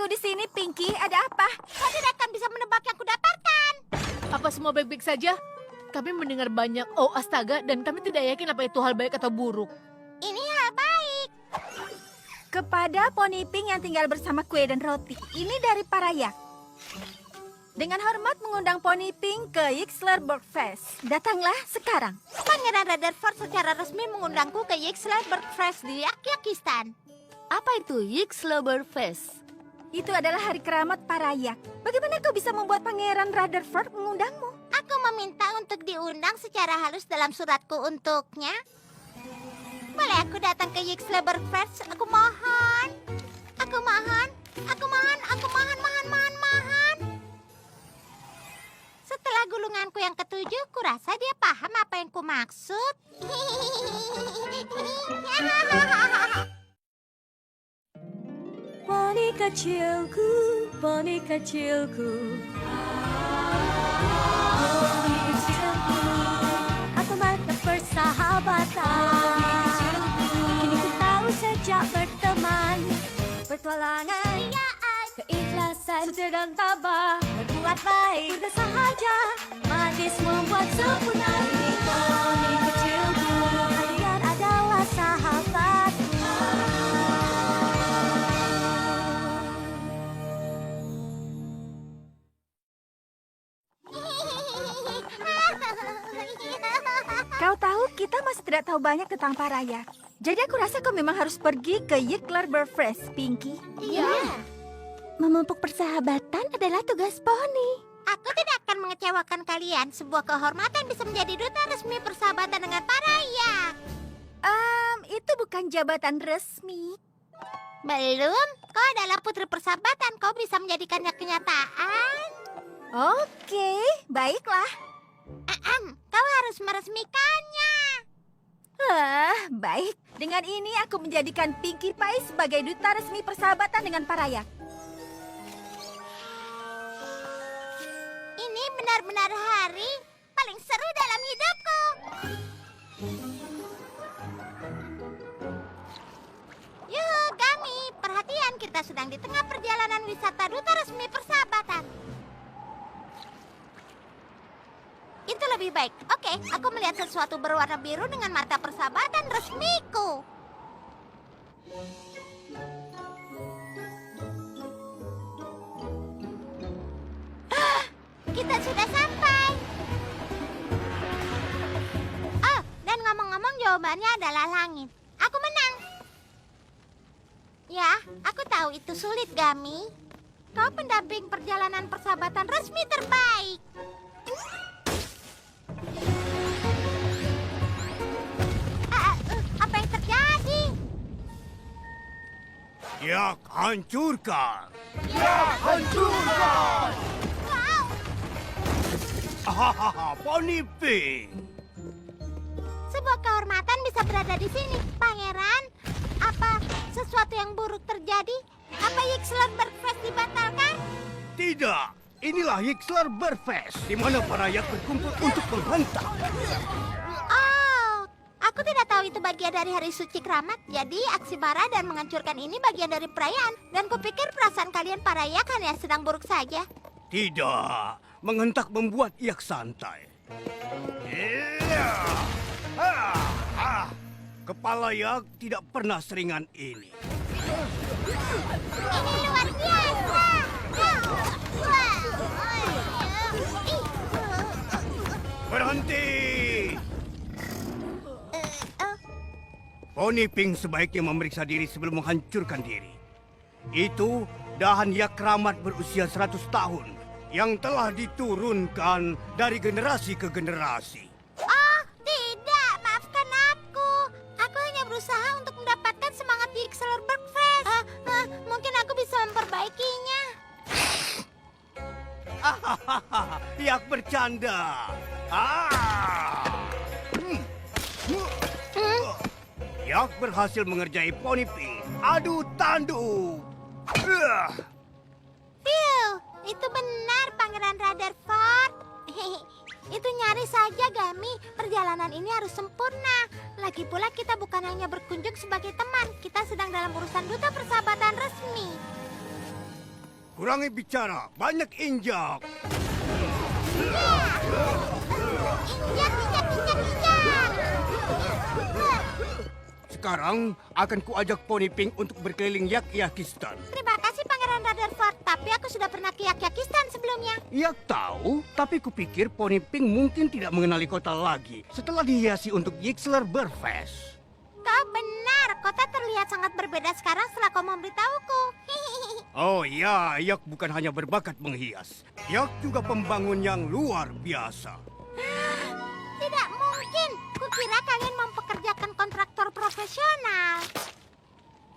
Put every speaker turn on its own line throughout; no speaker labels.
membuatku di sini, Pinky? Ada apa?
Kau tidak akan bisa menebak yang kudapatkan.
Apa semua baik-baik saja? Kami mendengar banyak "oh astaga" dan kami tidak yakin apa itu hal baik atau buruk.
Ini hal baik.
Kepada Pony Pink yang tinggal bersama kue dan roti. Ini dari para yak. Dengan hormat mengundang Pony Pink ke Yixler Bergfest. Datanglah sekarang.
Pangeran Rutherford secara resmi mengundangku ke Yixler Bergfest di Yakistan.
Apa itu Yixler Bergfest?
Itu adalah hari keramat para yak. Bagaimana kau bisa membuat Pangeran Rutherford mengundangmu?
Aku meminta untuk diundang secara halus dalam suratku untuknya. Boleh aku datang ke Yixler Bergfest? Aku mohon. Aku mohon. Aku mohon. Aku mohon, mohon, mohon, mohon. Setelah gulunganku yang ketujuh, kurasa dia paham apa yang kumaksud.
Poni kecilku, poni kecilku. Poni kecilku, aku mata persahabatan. Kini ku tahu sejak berteman, petualangan, keikhlasan, setia dan tabah, berbuat baik, mudah sahaja, manis membuat sempurna. Poni kecilku, kalian adalah sahabatku.
Kau tahu, kita masih tidak tahu banyak tentang para yak. Jadi aku rasa kau memang harus pergi ke Yixler Bergfest, Pinky.
Iya.
Memupuk persahabatan adalah tugas Pony.
Aku tidak akan mengecewakan kalian. Sebuah kehormatan bisa menjadi duta resmi persahabatan dengan para yak.
Itu bukan jabatan resmi.
Belum. Kau adalah putri persahabatan. Kau bisa menjadikannya kenyataan.
Oke, baiklah.
Kau harus meresmikannya.
Baik. Dengan ini aku menjadikan Pinkie Pie sebagai duta resmi persahabatan dengan para yak.
Ini benar-benar hari paling seru dalam hidupku. Yuhu, Gami. Perhatian, kita sedang di tengah perjalanan wisata duta resmi persahabatan. Itu lebih baik. Oke, aku melihat sesuatu berwarna biru dengan mata persahabatan resmiku. Kita sudah sampai. Oh, dan ngomong-ngomong jawabannya adalah langit. Aku menang. Ya, aku tahu itu sulit, Gami. Kau pendamping perjalanan persahabatan resmi terbaik. Apa yang terjadi?
Yak hancurkan!
Wow,
Hahaha, Pony Pink!
sebuah kehormatan bisa berada di sini, Pangeran. Apa sesuatu yang buruk terjadi? Apa Yixler Bergfest dibatalkan?
Tidak, inilah Yixler Bergfest, di mana para yak berkumpul untuk menghentak.
Oh, aku tidak tahu itu bagian dari hari suci keramat. Jadi aksi marah dan menghancurkan ini bagian dari perayaan. Dan kupikir perasaan kalian para yak hanya sedang buruk saja.
Tidak, menghentak membuat yak santai. Iya. Kepala yak tidak pernah seringan ini.
Ini luar biasa.
Berhenti! Pony Pink sebaiknya memeriksa diri sebelum menghancurkan diri. Itu dahan yak keramat berusia 100 tahun yang telah diturunkan dari generasi ke generasi.
Oh, tidak. Maafkan aku. Aku hanya berusaha untuk mendapatkan semangat di Yixler Bergfest. Mungkin aku bisa memperbaikinya.
Yak bercanda. Yak berhasil mengerjai Pony Pink. Adu tanduk.
Phew, itu benar, Pangeran Rutherford. Itu nyaris saja, Gami. Perjalanan ini harus sempurna. Lagi pula kita bukan hanya berkunjung sebagai teman. Kita sedang dalam urusan duta persahabatan resmi.
Kurangi bicara, banyak injak.
Injak, injak, injak, injak.
Sekarang akan kuajak Pony Pink untuk berkeliling Yak-Yakistan.
Terima kasih Pangeran Rutherford, tapi aku sudah pernah ke Yak-Yakistan sebelumnya.
Yak tahu, tapi kupikir Pony Pink mungkin tidak mengenali kota lagi setelah dihiasi untuk Yixler Burfest.
Kau benar, kota terlihat sangat berbeda sekarang setelah kau memberitahuku.
Oh ya, Yak bukan hanya berbakat menghias. Yak juga pembangun yang luar biasa.
Tidak mungkin, kukira kalian mempekerjakan kontraktor profesional.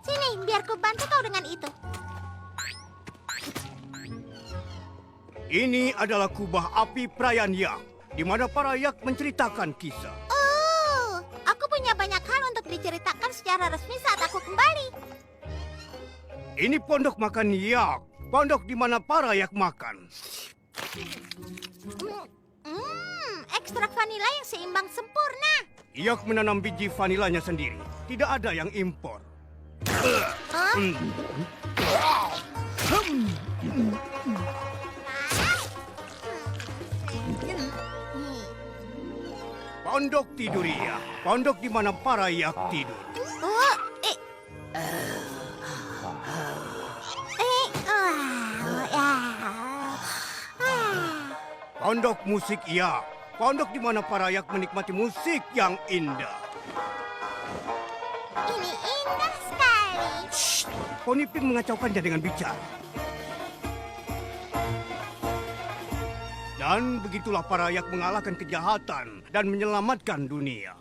Sini, biar ku bantu kau dengan itu.
Ini adalah kubah api perayaan Yak, di mana para Yak menceritakan kisah.
Oh, aku punya banyak hal untuk diceritakan secara resmi saat aku kembali.
Ini pondok makan Yak, pondok di mana para Yak makan.
Ekstrak vanila yang seimbang sempurna.
Yak menanam biji vanilanya sendiri, tidak ada yang impor.
Hah?
Pondok Tiduria, pondok di mana para Yak tidur.
Oh,
Pondok musik Yak, pondok di mana para Yak menikmati musik yang indah.
ini indah sekali.
Pony Pink mengacaukannya dengan bicara. Dan begitulah para Yak mengalahkan kejahatan dan menyelamatkan dunia.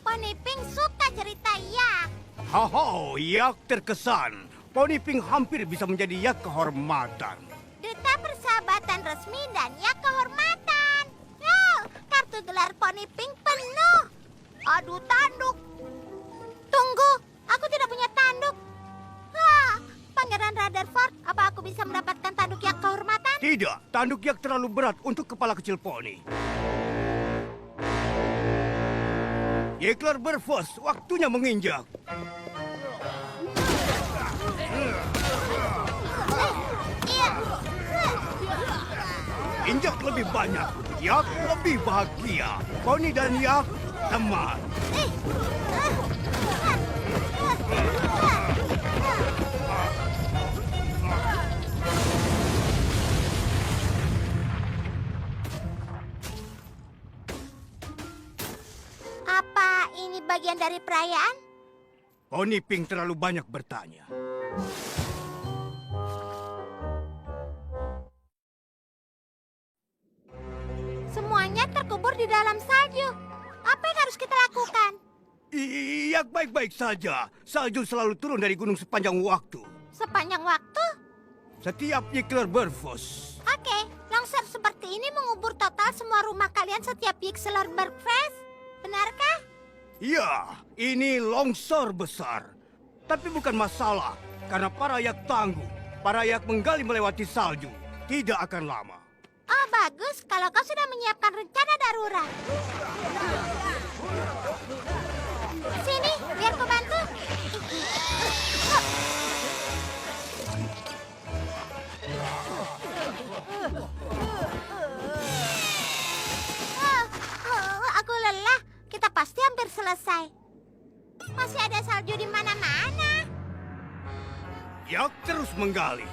Pony Pink suka cerita Yak.
Haha, Yak terkesan. Pony Pink hampir bisa menjadi Yak kehormatan.
Duta persahabatan resmi dan Yak kehormatan. Oh, kartu gelar Pony Pink penuh. Aduh, tanduk. Tunggu, aku tidak punya tanduk. Pangeran Rutherford, apa aku bisa mendapatkan tanduk Yak kehormatan?
Tidak, tanduk Yak terlalu berat untuk kepala kecil poni. Yixler Burfest, waktunya menginjak.
Iya.
Injak lebih banyak, Yak lebih bahagia. Poni dan Yak teman.
Apa ini bagian dari perayaan?
Pony Pink terlalu banyak bertanya.
Semuanya terkubur di dalam salju. Apa yang harus kita lakukan?
Yak baik-baik saja. Salju selalu turun dari gunung sepanjang waktu.
Sepanjang waktu?
Setiap Yixler Burfest.
Oke, longsor seperti ini mengubur total semua rumah kalian setiap Yixler Burfest. Benarkah?
Ya, ini longsor besar. Tapi bukan masalah, karena para Yak tangguh. Para Yak menggali melewati salju. Tidak akan lama.
Oh, bagus kalau kau sudah menyiapkan rencana darurat. Sini, biar ku bantu. Aku lelah. Kita pasti hampir selesai. Masih ada salju di mana-mana.
Yak terus menggali.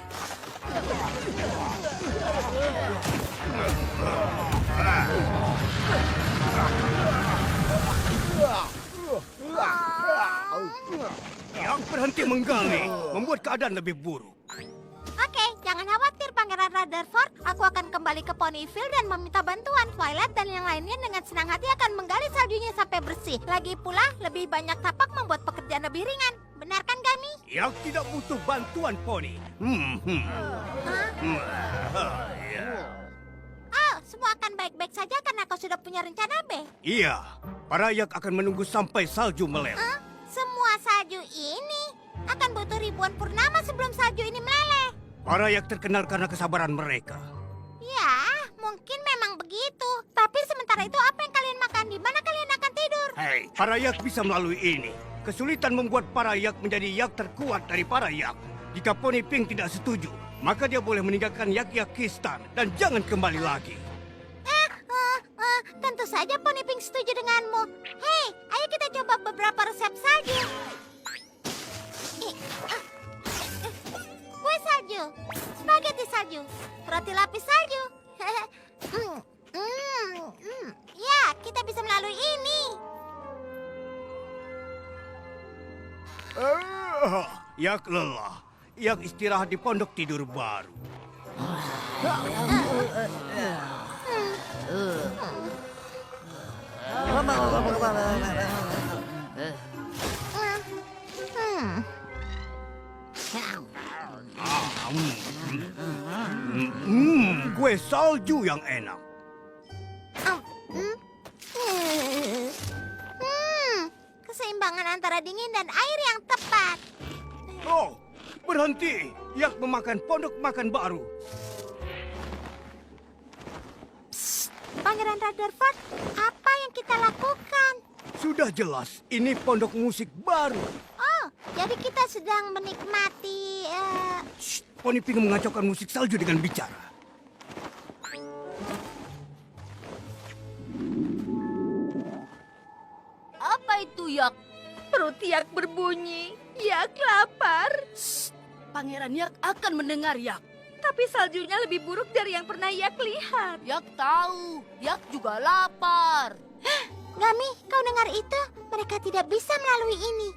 Yak berhenti menggali, membuat keadaan lebih buruk.
Oke, jangan khawatir Pangeran Rutherford. Aku akan kembali ke Ponyville dan meminta bantuan. Twilight dan yang lainnya dengan senang hati akan menggali saljunya sampai bersih. Lagi pula, lebih banyak tapak membuat pekerjaan lebih ringan. Benar kan, Gami?
Yak tidak butuh bantuan Pony.
Oh, semua akan baik-baik saja karena kau sudah punya rencana B.
Iya, para Yak akan menunggu sampai salju meleleh.
Semua salju ini akan butuh ribuan purnama sebelum salju ini meleleh.
Para Yak terkenal karena kesabaran mereka.
Ya, mungkin memang begitu. Tapi sementara itu apa yang kalian makan? Di mana kalian akan tidur?
Hei, para Yak bisa melalui ini. Kesulitan membuat para Yak menjadi Yak terkuat dari para Yak. Jika Poni Pink tidak setuju, maka dia boleh meninggalkan Yak-Yakistan dan jangan kembali lagi.
Tentu saja Pony Pink setuju denganmu. Hei, ayo kita coba beberapa resep salju. Kue salju, spaghetti salju, roti lapis salju. Ya, kita bisa melalui ini.
Yak lelah. Yak istirahat di pondok tidur baru. Kue salju yang enak.
Keseimbangan antara dingin dan air yang tepat.
Oh, berhenti. Yak memakan pondok makan baru.
Pangeran Rutherford, apa yang kita lakukan?
Sudah jelas, ini pondok musik baru.
Oh, jadi kita sedang menikmati...
Shh, Poni Pink mengacaukan musik salju dengan bicara.
Apa itu, Yak?
Perut Yak berbunyi. Yak lapar.
Pangeran Yak akan mendengar, Yak.
Tapi saljunya lebih buruk dari yang pernah Yak lihat.
Yak tahu, Yak juga lapar.
Gami, kau dengar itu? Mereka tidak bisa melalui ini.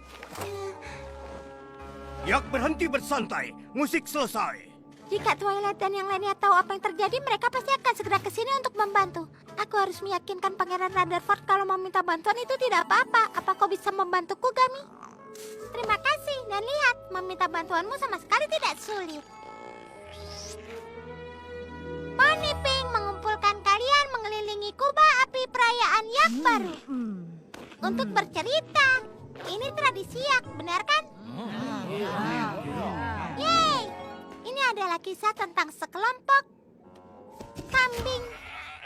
Yak berhenti bersantai. Musik selesai.
Jika Twilight dan yang lainnya tahu apa yang terjadi, mereka pasti akan segera ke sini untuk membantu. Aku harus meyakinkan Pangeran Rutherford kalau meminta bantuan itu tidak apa-apa. Apa kau bisa membantuku, Gami? Terima kasih, dan lihat, meminta bantuanmu sama sekali tidak sulit. Pony Pink mengumpulkan kalian mengelilingi kubah api perayaan Yak baru. Untuk bercerita. Ini tradisi Yak, benar kan? Yeay! Ini adalah kisah tentang sekelompok kambing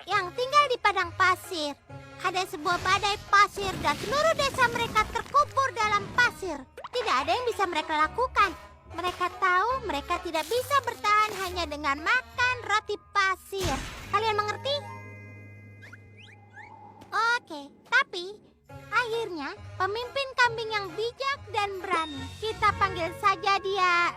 yang tinggal di padang pasir. Ada sebuah badai pasir dan seluruh desa mereka terkubur dalam pasir. Tidak ada yang bisa mereka lakukan. Mereka tahu mereka tidak bisa bertahan hanya dengan makan roti pasir. Kalian mengerti? Oke, tapi akhirnya pemimpin kambing yang bijak dan berani. Kita panggil saja dia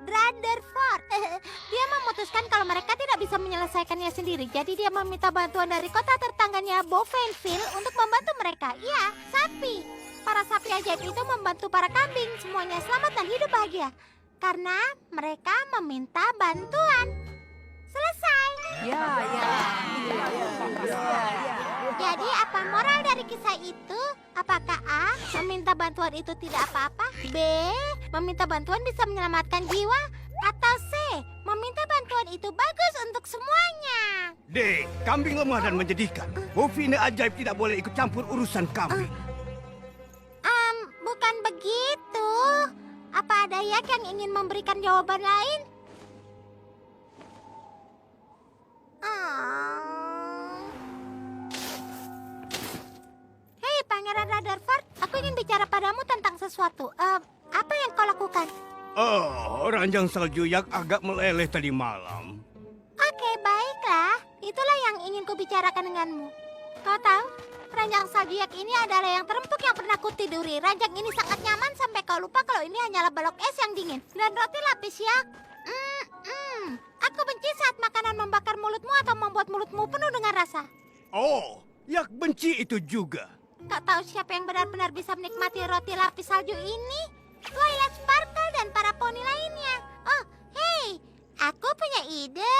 Rutherford. Dia memutuskan kalau mereka tidak bisa menyelesaikannya sendiri. Jadi dia meminta bantuan dari kota tetangganya Bovenville untuk membantu mereka. Ya, sapi. Para sapi ajaib itu membantu para kambing. Semuanya selamat dan hidup bahagia. Karena mereka meminta bantuan. Selesai. Jadi apa moral dari kisah itu? Apakah A, meminta bantuan itu tidak apa-apa? B, meminta bantuan bisa menyelamatkan jiwa? Atau C, meminta bantuan itu bagus untuk semuanya?
D, kambing lemah dan menyedihkan. Bovine ajaib tidak boleh ikut campur urusan kambing.
Bukan begitu. Apa ada Yak yang ingin memberikan jawaban lain? Hei, Pangeran Rutherford, aku ingin bicara padamu tentang sesuatu. Apa yang kau lakukan?
Oh, ranjang salju Yak agak meleleh tadi malam.
Oke, baiklah. Itulah yang ingin kubicarakan denganmu. Kau tahu, ranjang salju Yak ini adalah yang terempuk yang pernah kutiduri. Ranjang ini sangat nyaman sampai kau lupa kalau ini hanyalah balok es yang dingin. Dan roti lapis Yak. Aku benci saat makanan membakar mulutmu atau membuat mulutmu penuh dengan rasa.
Oh, Yak benci itu juga.
Kau tahu siapa yang benar-benar bisa menikmati roti lapis salju ini? Twilight Sparkle dan para poni lainnya. Oh, hei, aku punya ide.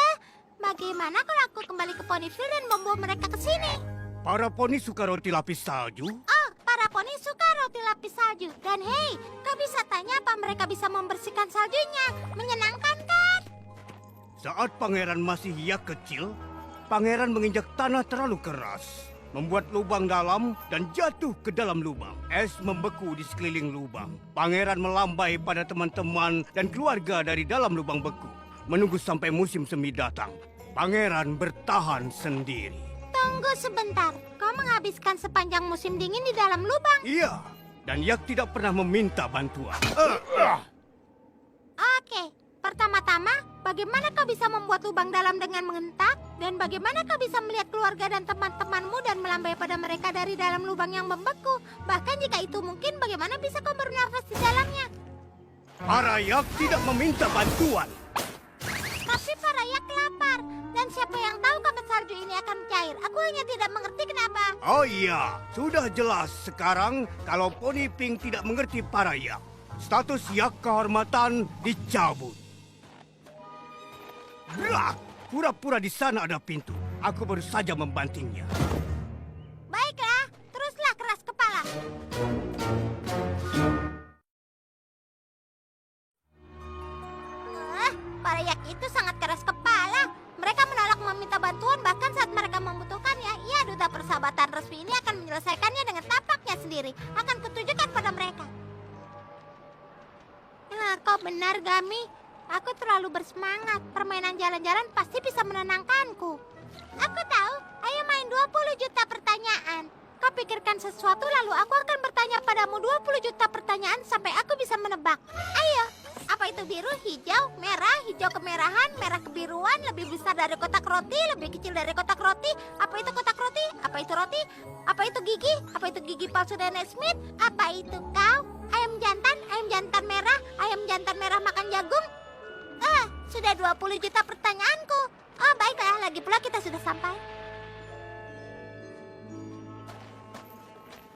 Bagaimana kalau aku kembali ke Ponyville dan membawa mereka ke sini?
Para poni suka roti lapis salju?
Oh, para poni suka roti lapis salju. Dan hei, kau bisa tanya apa mereka bisa membersihkan saljunya. Menyenangkan kan?
Saat pangeran masih Yak kecil, pangeran menginjak tanah terlalu keras, membuat lubang dalam dan jatuh ke dalam lubang. Es membeku di sekeliling lubang. Pangeran melambai pada teman-teman dan keluarga dari dalam lubang beku, menunggu sampai musim semi datang. Pangeran bertahan sendiri.
Tunggu sebentar. Kau menghabiskan sepanjang musim dingin di dalam lubang.
Iya, dan Yak tidak pernah meminta bantuan.
Oke, pertama-tama, bagaimana kau bisa membuat lubang dalam dengan mengentak? Dan bagaimana kau bisa melihat keluarga dan teman-temanmu dan melambai pada mereka dari dalam lubang yang membeku? Bahkan jika itu mungkin, bagaimana bisa kau bernafas di dalamnya?
Para yak tidak meminta bantuan.
Tapi para yak lapar. Dan siapa yang tahu kapan salju ini akan cair? Aku hanya tidak mengerti kenapa.
Oh iya, sudah jelas sekarang kalau Poni Pink tidak mengerti para yak. Status yak kehormatan dicabut. Brak! Pura-pura di sana ada pintu. Aku baru saja membantingnya.
Baiklah, teruslah keras kepala. Para yak itu sangat keras kepala. Mereka menolak meminta bantuan bahkan saat mereka membutuhkannya. Ya, duta persahabatan resmi ini akan menyelesaikannya dengan tapaknya sendiri. Akan kutunjukkan pada mereka. Nah, kau benar, Gami. Aku terlalu bersemangat. Permainan jalan-jalan pasti bisa menenangkanku. Aku tahu. Ayo main 20 juta pertanyaan. Kau pikirkan sesuatu lalu aku akan bertanya padamu 20 juta pertanyaan sampai aku bisa menebak. Ayo. Apa itu biru, hijau, merah, hijau kemerahan, merah kebiruan, lebih besar dari kotak roti, lebih kecil dari kotak roti? Apa itu kotak roti? Apa itu roti? Apa itu gigi? Apa itu gigi palsu Nenek Smith? Apa itu kau? Ayam jantan merah, ayam jantan merah makan jagung? Sudah 20 juta pertanyaanku. Oh, baiklah, lagi pula kita sudah sampai.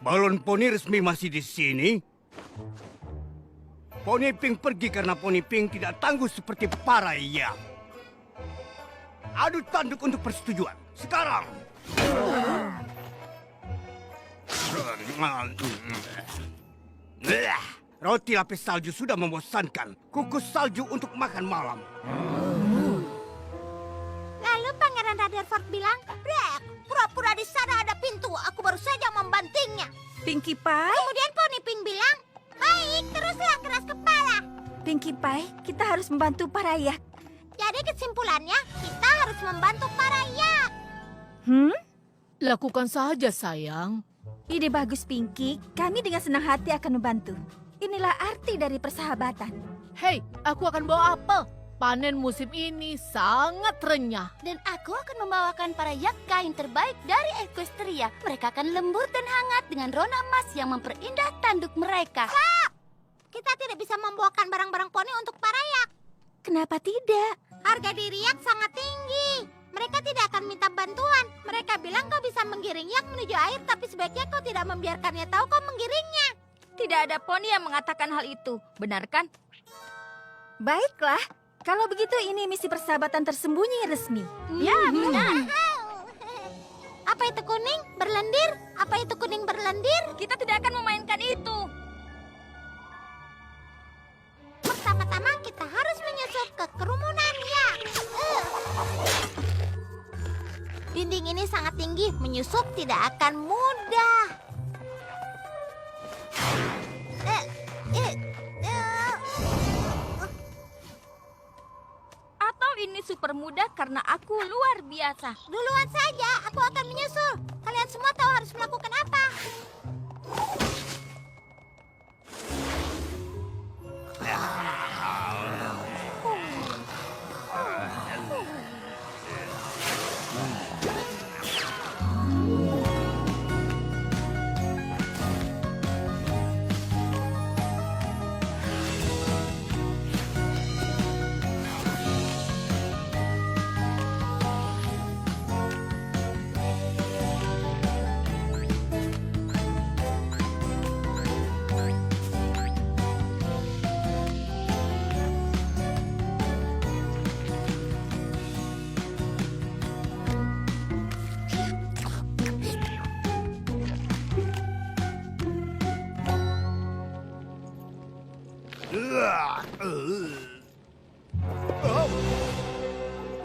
Balon Poni resmi masih di sini. Poni Pink pergi karena Poni Pink tidak tangguh seperti para yak. Adu tanduk untuk persetujuan. Sekarang. Roti lapis salju sudah membosankan. Kukus salju untuk makan malam.
Lalu Pangeran Rutherford bilang, "Brek, pura-pura di sana ada pintu. Aku baru saja membantingnya."
Pinkie Pie?
Kemudian Poni Pink bilang, "Baik, teruslah keras kepala."
Pinkie Pie, kita harus membantu para yak.
Jadi kesimpulannya, kita harus membantu para yak.
Lakukan saja, sayang.
Ide bagus, Pinkie. Kami dengan senang hati akan membantu. Inilah arti dari persahabatan.
Hei, aku akan bawa apel. Panen musim ini sangat renyah.
Dan aku akan membawakan para yak kain terbaik dari Equestria. Mereka akan lembut dan hangat dengan rona emas yang memperindah tanduk mereka.
Kita tidak bisa membawakan barang-barang poni untuk para yak.
Kenapa tidak?
Harga diri yak sangat tinggi. Mereka tidak akan minta bantuan. Mereka bilang kau bisa menggiring yak menuju air, tapi sebaiknya kau tidak membiarkannya tahu kau menggiringnya.
Tidak ada poni yang mengatakan hal itu, benar kan? Baiklah, kalau begitu ini misi persahabatan tersembunyi resmi.
Ya, benar. Apa itu kuning berlendir? Apa itu kuning berlendir?
Kita tidak akan memainkan itu.
Pertama-tama kita harus menyusup ke kerumunan yak. Dinding ini sangat tinggi, menyusup tidak akan mudah.
Atau ini super mudah karena aku luar biasa.
Duluan saja, aku akan menyusul. Kalian semua tahu harus melakukan apa.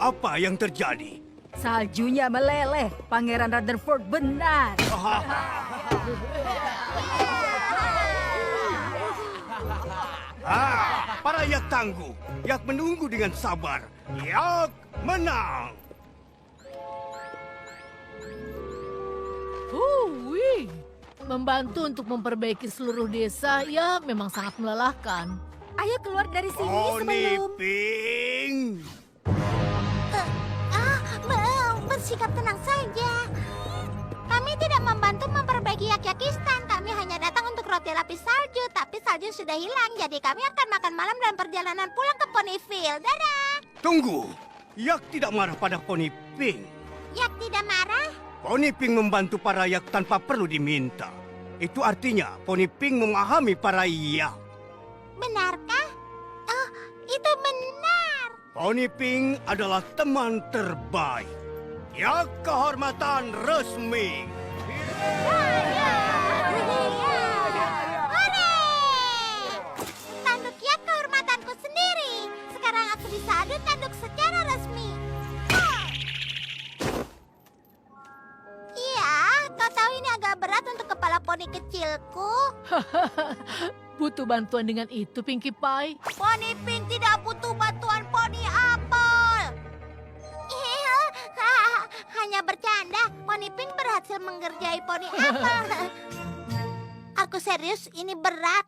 Apa yang terjadi?
Saljunya meleleh. Pangeran Rutherford benar.
Para yak tangguh. Yak menunggu dengan sabar. Yak menang.
Wih, membantu untuk memperbaiki seluruh desa ya memang sangat melelahkan.
Ayo keluar dari sini
Pony
sebelum...
Pink.
Bersikap tenang saja. Kami tidak membantu memperbaiki Yakyakistan. Kami hanya datang untuk roti lapis salju, tapi salju sudah hilang, jadi kami akan makan malam dan perjalanan pulang ke Ponyville. Dadah!
Tunggu. Yak tidak marah pada Pony Pink.
Yak tidak marah?
Pony Pink membantu para Yak tanpa perlu diminta. Itu artinya Pony Pink memahami para Yak.
Benarkah? Oh, itu benar.
Pony Pink adalah teman terbaik. Yak kehormatan resmi.
Hore! Tanduk Yak kehormatanku sendiri. Sekarang aku bisa adu tanduk secara resmi. Iya, kau tahu ini agak berat untuk kepala poni kecilku.
Butuh bantuan dengan itu, Pinkie Pie.
Poni Pink tidak butuh bantuan Poni Apple. Iya, hanya bercanda. Poni Pink berhasil mengerjai Poni Apple. Aku serius, ini berat.